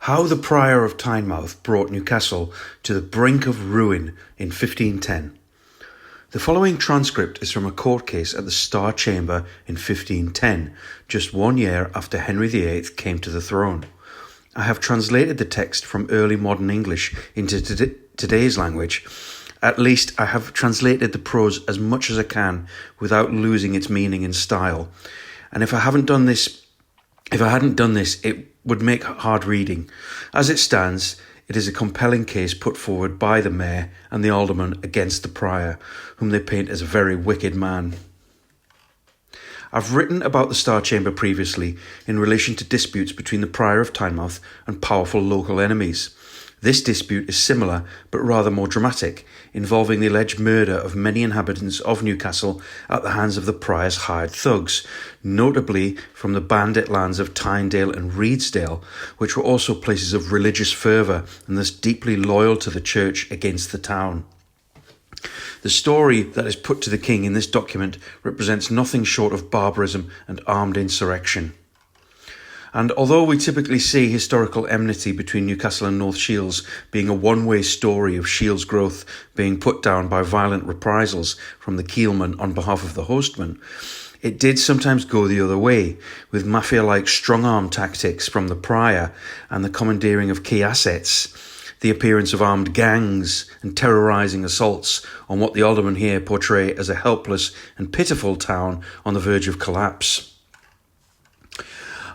How the Prior of Tynemouth brought Newcastle to the brink of ruin in 1510. The following transcript is from a court case at the Star Chamber in 1510, just 1 year after Henry VIII came to the throne. I have translated the text from early modern English into today's language. At least I have translated the prose as much as I can without losing its meaning and style. And if I hadn't done this, it would make hard reading. As it stands, it is a compelling case put forward by the mayor and the alderman against the prior, whom they paint as a very wicked man. I've written about the Star Chamber previously in relation to disputes between the prior of Tynemouth and powerful local enemies. This dispute is similar, but rather more dramatic, involving the alleged murder of many inhabitants of Newcastle at the hands of the prior's hired thugs, notably from the bandit lands of Tynedale and Redesdale, which were also places of religious fervour and thus deeply loyal to the church against the town. The story that is put to the king in this document represents nothing short of barbarism and armed insurrection. And although we typically see historical enmity between Newcastle and North Shields being a one-way story of Shields' growth being put down by violent reprisals from the keelman on behalf of the hostman, it did sometimes go the other way, with mafia-like strong-arm tactics from the prior and the commandeering of key assets, the appearance of armed gangs and terrorising assaults on what the aldermen here portray as a helpless and pitiful town on the verge of collapse.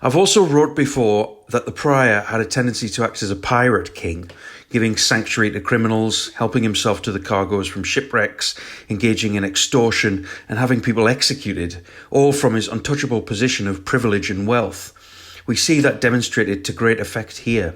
I've also wrote before that the prior had a tendency to act as a pirate king, giving sanctuary to criminals, helping himself to the cargoes from shipwrecks, engaging in extortion and having people executed, all from his untouchable position of privilege and wealth. We see that demonstrated to great effect here.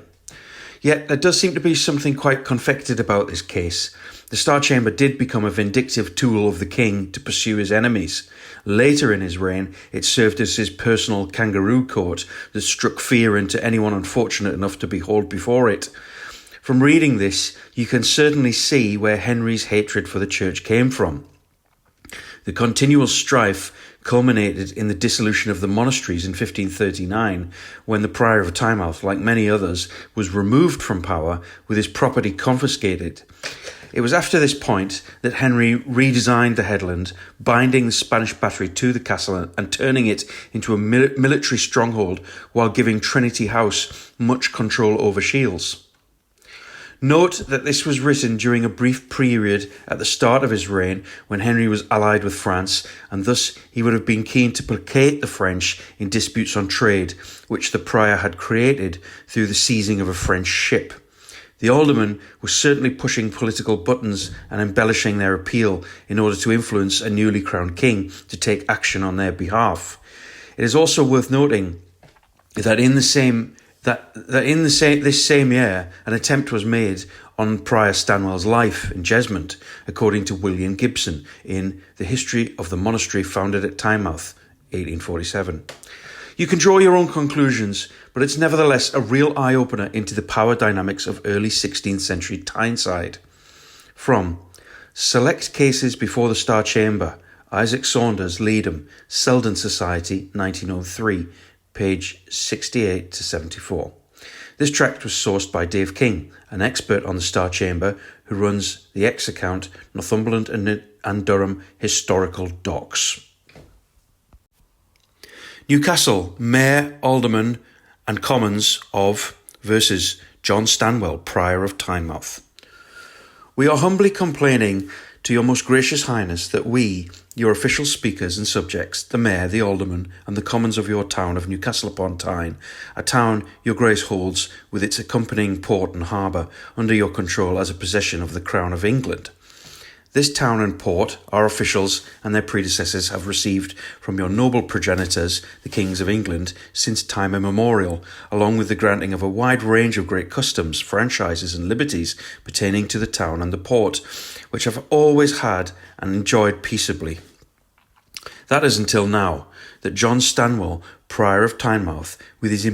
Yet there does seem to be something quite confected about this case. The Star Chamber did become a vindictive tool of the king to pursue his enemies. Later in his reign, it served as his personal kangaroo court that struck fear into anyone unfortunate enough to be hauled before it. From reading this, you can certainly see where Henry's hatred for the church came from. The continual strife culminated in the dissolution of the monasteries in 1539, when the prior of Tynemouth, like many others, was removed from power with his property confiscated. It was after this point that Henry redesigned the headland, binding the Spanish battery to the castle and turning it into a military stronghold while giving Trinity House much control over Shields. Note that this was written during a brief period at the start of his reign when Henry was allied with France, and thus he would have been keen to placate the French in disputes on trade, which the prior had created through the seizing of a French ship. The aldermen were certainly pushing political buttons and embellishing their appeal in order to influence a newly crowned king to take action on their behalf. It is also worth noting that this same year, an attempt was made on Prior Stanwell's life in Jesmond, according to William Gibson in The History of the Monastery Founded at Tynemouth, 1847. You can draw your own conclusions, but it's nevertheless a real eye-opener into the power dynamics of early 16th century Tyneside. From Select Cases Before the Star Chamber, Isaac Saunders, Leedham, Selden Society, 1903, page 68 to 74. This tract was sourced by Dave King, an expert on the Star Chamber who runs the X-account Northumberland and Durham Historical Docs. Newcastle, Mayor, Alderman and Commons of versus John Stanwell, Prior of Tynemouth. We are humbly complaining to your most gracious highness that we, your official speakers and subjects, the mayor, the alderman, and the commons of your town of Newcastle upon Tyne, a town your grace holds with its accompanying port and harbour under your control as a possession of the Crown of England. This town and port our officials and their predecessors have received from your noble progenitors, the kings of England, since time immemorial, along with the granting of a wide range of great customs, franchises and liberties pertaining to the town and the port, which have always had and enjoyed peaceably. That is until now, that John Stanwell, Prior of Tynemouth, with his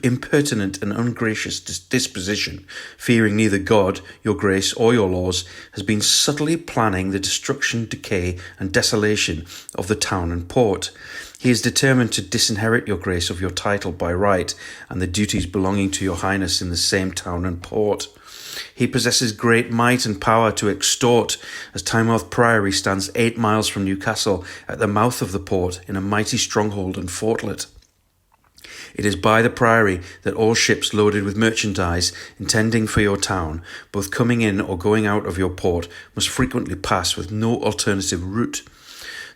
impertinent and ungracious disposition, fearing neither God, your grace, or your laws, has been subtly planning the destruction, decay, and desolation of the town and port. He is determined to disinherit your grace of your title by right, and the duties belonging to your highness in the same town and port. He possesses great might and power to extort, as Tynemouth Priory stands 8 miles from Newcastle, at the mouth of the port, in a mighty stronghold and fortlet. It is by the priory that all ships loaded with merchandise intending for your town, both coming in or going out of your port, must frequently pass with no alternative route.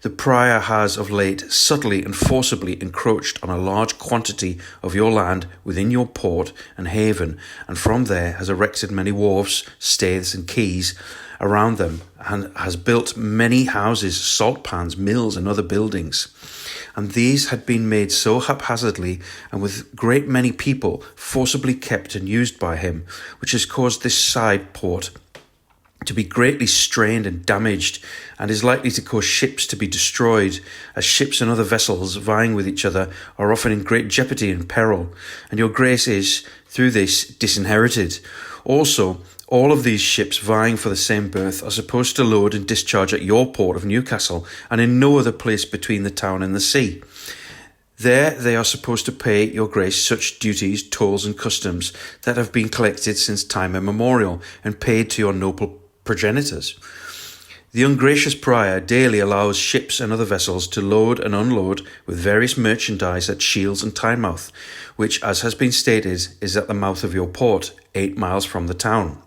The prior has of late subtly and forcibly encroached on a large quantity of your land within your port and haven, and from there has erected many wharves, staiths, and quays around them, and has built many houses, salt pans, mills, and other buildings. And these had been made so haphazardly and with great many people forcibly kept and used by him, which has caused this side port to be greatly strained and damaged, and is likely to cause ships to be destroyed, as ships and other vessels vying with each other are often in great jeopardy and peril, and your grace is, through this, disinherited. Also, all of these ships vying for the same berth are supposed to load and discharge at your port of Newcastle, and in no other place between the town and the sea. There they are supposed to pay your grace such duties, tolls, and customs that have been collected since time immemorial, and paid to your noble progenitors. The ungracious prior daily allows ships and other vessels to load and unload with various merchandise at Shields and Tynemouth, which, as has been stated, is at the mouth of your port, 8 miles from the town.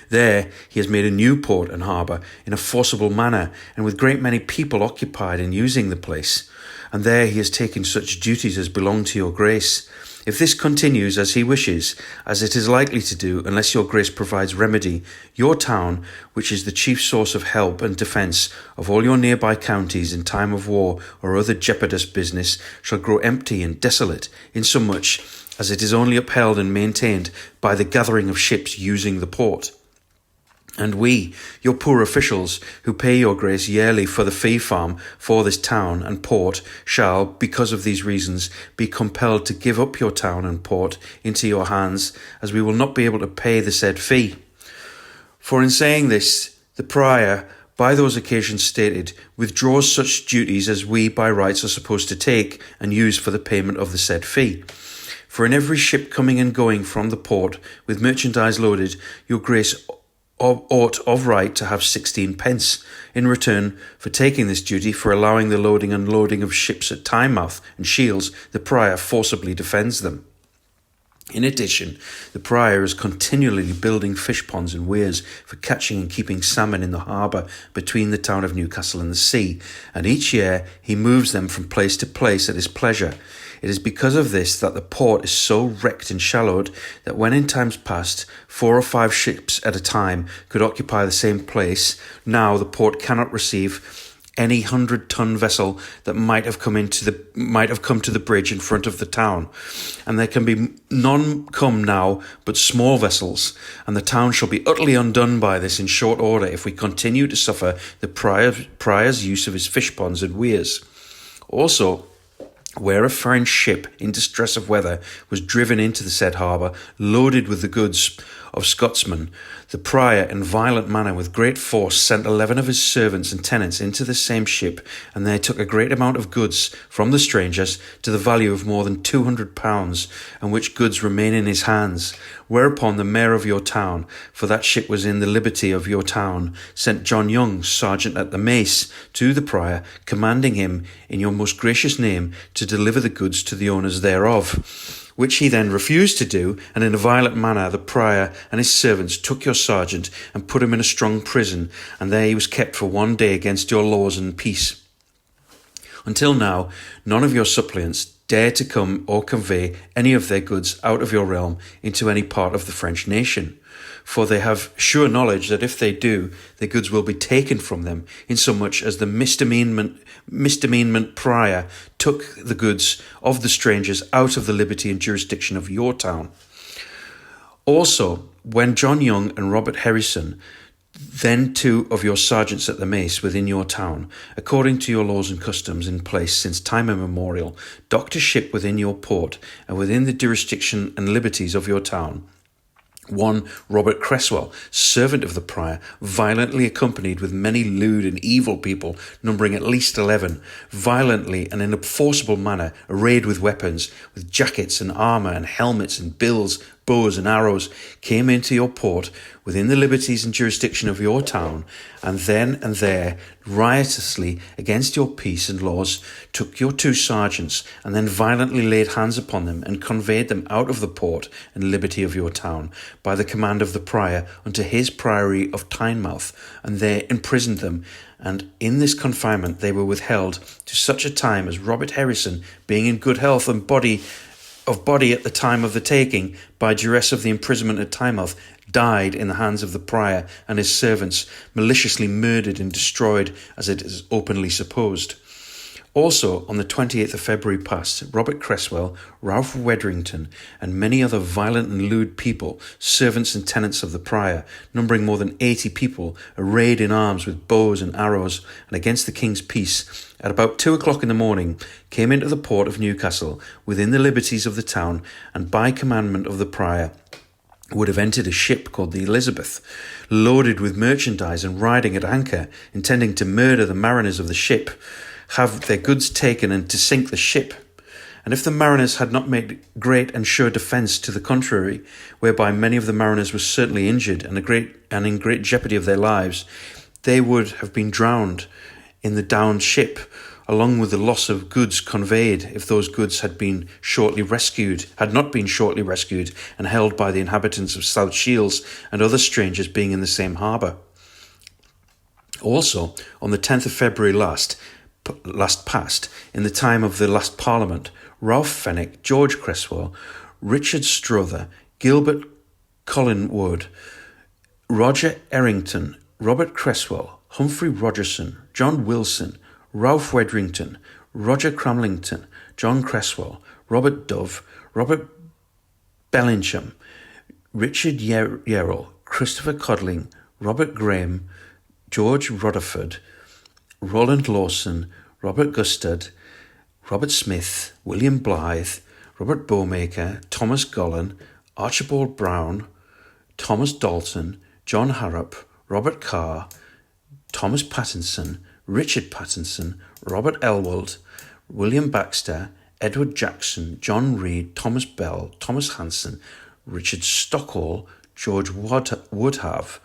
There he has made a new port and harbour in a forcible manner, and with great many people occupied in using the place. And there he has taken such duties as belong to your grace. If this continues as he wishes, as it is likely to do unless your grace provides remedy, your town, which is the chief source of help and defence of all your nearby counties in time of war or other jeopardous business, shall grow empty and desolate, insomuch as it is only upheld and maintained by the gathering of ships using the port. And we, your poor officials, who pay your grace yearly for the fee farm for this town and port, shall, because of these reasons, be compelled to give up your town and port into your hands, as we will not be able to pay the said fee. For in saying this, the prior, by those occasions stated, withdraws such duties as we by rights are supposed to take and use for the payment of the said fee. For in every ship coming and going from the port, with merchandise loaded, your grace ought of right to have 16 pence in return for taking this duty. For allowing the loading and unloading of ships at Tynemouth and Shields, the prior forcibly defends them. In addition, the prior is continually building fish ponds and weirs for catching and keeping salmon in the harbour between the town of Newcastle and the sea, and each year he moves them from place to place at his pleasure. It is because of this that the port is so wrecked and shallowed that when in times past 4 or 5 ships at a time could occupy the same place, now the port cannot receive any 100-ton vessel that might have come to the bridge in front of the town, and there can be none come now but small vessels, and the town shall be utterly undone by this in short order if we continue to suffer the prior's use of his fish ponds and weirs. Also, where a French ship in distress of weather was driven into the said harbour, loaded with the goods of Scotsmen, the prior in violent manner with great force sent 11 of his servants and tenants into the same ship, and they took a great amount of goods from the strangers to the value of more than £200, and which goods remain in his hands. Whereupon the mayor of your town, for that ship was in the liberty of your town, sent John Young, sergeant at the mace, to the prior, commanding him in your most gracious name to deliver the goods to the owners thereof, which he then refused to do, and in a violent manner the prior and his servants took your sergeant and put him in a strong prison, and there he was kept for 1 day against your laws and peace. Until now, none of your suppliants dare to come or convey any of their goods out of your realm into any part of the French nation, for they have sure knowledge that if they do, their goods will be taken from them, insomuch as the misdemeanment prior took the goods of the strangers out of the liberty and jurisdiction of your town. Also, when John Young and Robert Harrison Then 2 of your sergeants at the mace within your town, according to your laws and customs in place since time immemorial, docked a ship within your port and within the jurisdiction and liberties of your town. 1 Robert Cresswell, servant of the prior, violently accompanied with many lewd and evil people, numbering at least 11, violently and in a forcible manner, arrayed with weapons, with jackets and armour and helmets and bills, bows and arrows, came into your port within the liberties and jurisdiction of your town, and then and there, riotously against your peace and laws, took your 2 sergeants, and then violently laid hands upon them, and conveyed them out of the port and liberty of your town, by the command of the prior, unto his priory of Tynemouth, and there imprisoned them, and in this confinement they were withheld to such a time as Robert Harrison, being in good health and body at the time of the taking, by duress of the imprisonment at Tynemouth, died in the hands of the prior and his servants, maliciously murdered and destroyed, as it is openly supposed. Also, on the 28th of February past, Robert Cresswell, Ralph Wedrington, and many other violent and lewd people, servants and tenants of the prior, numbering more than 80 people, arrayed in arms with bows and arrows, and against the king's peace, at about 2 o'clock in the morning, came into the port of Newcastle, within the liberties of the town, and by commandment of the prior, would have entered a ship called the Elizabeth, loaded with merchandise and riding at anchor, intending to murder the mariners of the ship, have their goods taken, and to sink the ship. And if the mariners had not made great and sure defence to the contrary, whereby many of the mariners were certainly injured and in great jeopardy of their lives, they would have been drowned in the downed ship, along with the loss of goods conveyed, if those goods had not been shortly rescued and held by the inhabitants of South Shields and other strangers being in the same harbour. Also, on the 10th of February last past, in the time of the last Parliament, Ralph Fenwick, George Cresswell, Richard Strother, Gilbert Collingwood, Roger Errington, Robert Cresswell, Humphrey Rogerson, John Wilson, Ralph Wedrington, Roger Cramlington, John Cresswell, Robert Dove, Robert Bellingham, Richard Yerrell, Christopher Codling, Robert Graham, George Rutherford, Roland Lawson, Robert Gustard, Robert Smith, William Blythe, Robert Bowmaker, Thomas Gollan, Archibald Brown, Thomas Dalton, John Harrop, Robert Carr, Thomas Pattinson, Richard Pattinson, Robert Elwold, William Baxter, Edward Jackson, John Reed, Thomas Bell, Thomas Hanson, Richard Stockwell, George Woodhave,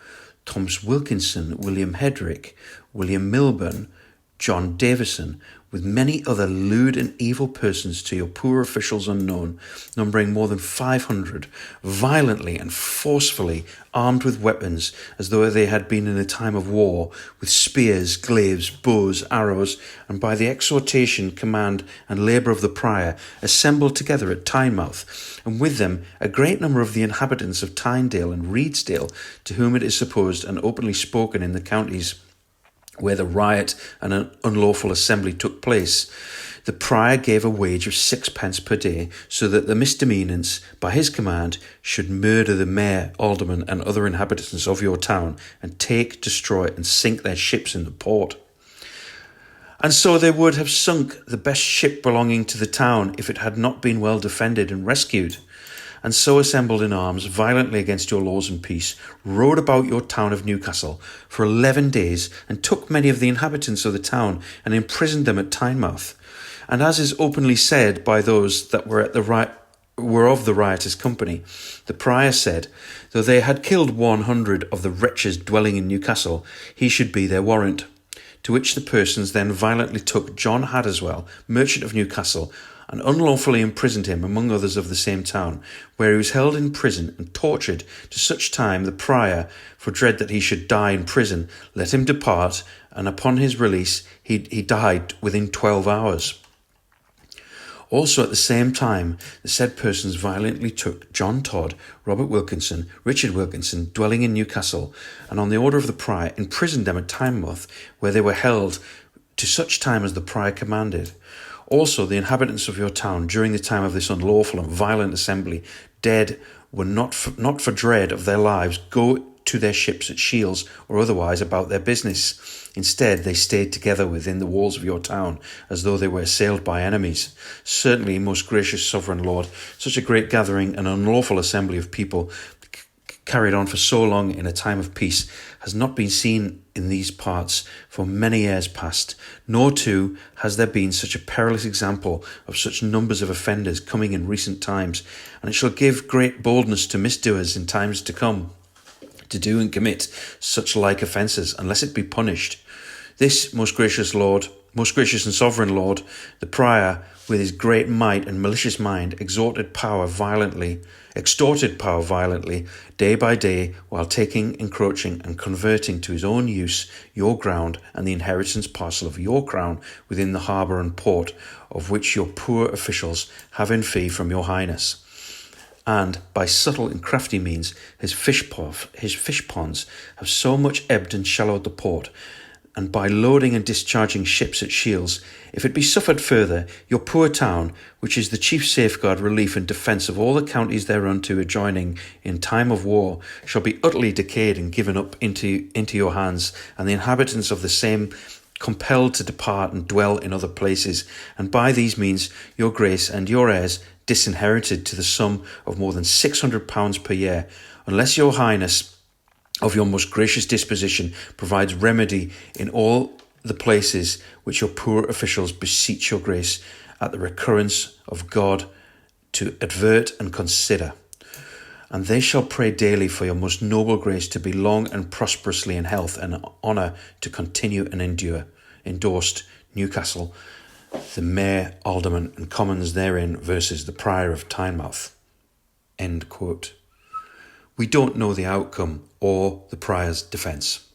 Thomas Wilkinson, William Hedrick, William Milburn, John Davison, with many other lewd and evil persons to your poor officials unknown, numbering more than 500, violently and forcefully armed with weapons, as though they had been in a time of war, with spears, glaives, bows, arrows, and by the exhortation, command, and labour of the prior, assembled together at Tynemouth, and with them a great number of the inhabitants of Tynedale and Redesdale, to whom it is supposed and openly spoken in the counties where the riot and an unlawful assembly took place, the prior gave a wage of 6 pence per day, so that the misdemeanants, by his command, should murder the mayor, aldermen, and other inhabitants of your town, and take, destroy, and sink their ships in the port. And so they would have sunk the best ship belonging to the town, if it had not been well defended and rescued. And so assembled in arms violently against your laws and peace, rode about your town of Newcastle for 11 days, and took many of the inhabitants of the town, and imprisoned them at Tynemouth. And as is openly said by those that were of the riotous company, the prior said, though they had killed 100 of the wretches dwelling in Newcastle, he should be their warrant. To which the persons then violently took John Haderswell, merchant of Newcastle, and unlawfully imprisoned him among others of the same town, where he was held in prison and tortured to such time the prior, for dread that he should die in prison, let him depart, and upon his release he died within 12 hours. Also at the same time, the said persons violently took John Todd, Robert Wilkinson, Richard Wilkinson, dwelling in Newcastle, and on the order of the prior imprisoned them at Tynemouth, where they were held to such time as the prior commanded. Also the inhabitants of your town, during the time of this unlawful and violent assembly, dead were not for dread of their lives, go to their ships at Shields or otherwise about their business. Instead, they stayed together within the walls of your town, as though they were assailed by enemies. Certainly, most gracious sovereign Lord, such a great gathering and unlawful assembly of people carried on for so long in a time of peace has not been seen in these parts for many years past, nor too has there been such a perilous example of such numbers of offenders coming in recent times, and it shall give great boldness to misdoers in times to come, to do and commit such like offences, unless it be punished. This, most gracious and sovereign Lord, the prior, with his great might and malicious mind, extorted power violently, day by day, while taking, encroaching, and converting to his own use your ground and the inheritance parcel of your crown within the harbour and port, of which your poor officials have in fee from your highness. And by subtle and crafty means, his fish ponds have so much ebbed and shallowed the port, and by loading and discharging ships at Shields, if it be suffered further, your poor town, which is the chief safeguard, relief, and defence of all the counties thereunto adjoining in time of war, shall be utterly decayed and given up into your hands, and the inhabitants of the same compelled to depart and dwell in other places, and by these means your grace and your heirs disinherited to the sum of more than £600 per year, unless your highness of your most gracious disposition provides remedy in all the places which your poor officials beseech your grace at the recurrence of God to advert and consider. And they shall pray daily for your most noble grace to be long and prosperously in health and honour to continue and endure. Endorsed, Newcastle, the Mayor, Aldermen and Commons therein versus the Prior of Tynemouth. End quote. We don't know the outcome or the Prior's defence.